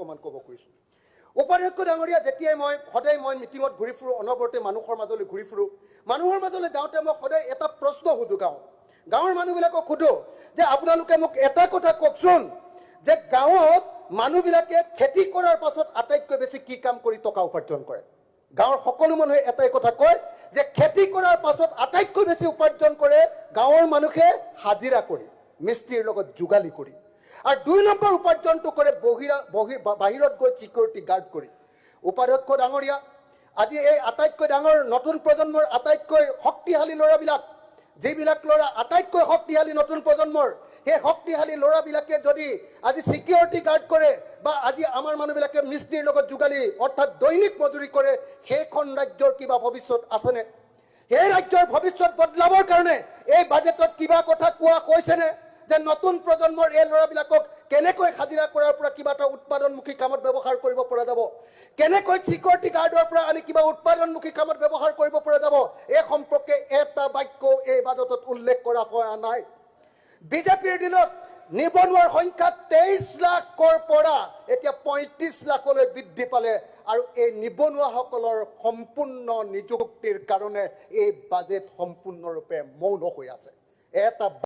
অকণমান ক'ব খুজিছোঁ উপাধ্যক্ষ ডাঙৰীয়া যেতিয়াই মই সদায় মই মিটিঙত ঘূৰি ফুৰোঁ অনবৰতে মানুহৰ মাজলৈ ঘূৰি ফুৰোঁ মানুহৰ মাজলৈ যাওঁতে মই সদায় এটা প্ৰশ্ন সুধোঁ গাঁৱৰ মানুহবিলাকক সোধোঁ যে আপোনালোকে মোক এটা কথা কওকচোন যে গাঁৱত মানুহবিলাকে খেতি কৰাৰ পাছত আটাইতকৈ বেছি কি কাম কৰি টকা উপাৰ্জন কৰে গাঁৱৰ সকলো মানুহে এটাই কথা কয় যে খেতি কৰাৰ পাছত আটাইতকৈ বেছি উপাৰ্জন কৰে গাঁৱৰ মানুহে হাজিৰা কৰি মিস্ত্ৰীৰ লগত যোগালী কৰি আৰু 2 নম্বৰ উপাৰ্জনটো কৰে বাহিৰত গৈ সিকিউৰিটি গাৰ্ড কৰি উপাধ্যক্ষ ডাঙৰীয়া আজি এই আটাইতকৈ ডাঙৰ নতুন প্ৰজন্মৰ আটাইতকৈ শক্তিশালী ল'ৰাবিলাক যিবিলাক ল'ৰা আটাইতকৈ শক্তিশালী নতুন প্ৰজন্মৰ সেই শক্তিশালী ল'ৰাবিলাকে যদি আজি সিকিউৰিটি গাৰ্ড কৰে বা আজি আমাৰ মানুহবিলাকে মিস্ত্ৰীৰ লগত যোগালী অৰ্থাৎ দৈনিক মজুৰি কৰে সেইখন ৰাজ্যৰ কিবা ভৱিষ্যত আছেনে সেই ৰাজ্যৰ ভৱিষ্যত বদলাবৰ কাৰণে এই বাজেটত কিবা কথা কোৱা হৈছেনে যে নতুন প্ৰজন্মৰ এই ল'ৰাবিলাকক কেনেকৈ হাজিৰা কৰাৰ পৰা কিবা এটা উৎপাদনমুখী কামত ব্যৱহাৰ কৰিব পৰা যাব কেনেকৈ সিকিউৰিটি গাৰ্ডৰ পৰা আনি কিবা উৎপাদনমুখী কামত ব্যৱহাৰ কৰিব পৰা যাব এই সম্পৰ্কে এটা বাক্য এই বাজেটত উল্লেখ কৰা হোৱা নাই বিজেপিৰ দিনত নিবনুৱাৰ সংখ্যা 23 লাখৰ পৰা এতিয়া 35 লাখলৈ বৃদ্ধি পালে আৰু এই নিবনুৱাসকলৰ সম্পূৰ্ণ নিযুক্তিৰ কাৰণে এই বাজেট সম্পূৰ্ণৰূপে মৌন হৈ আছে এটা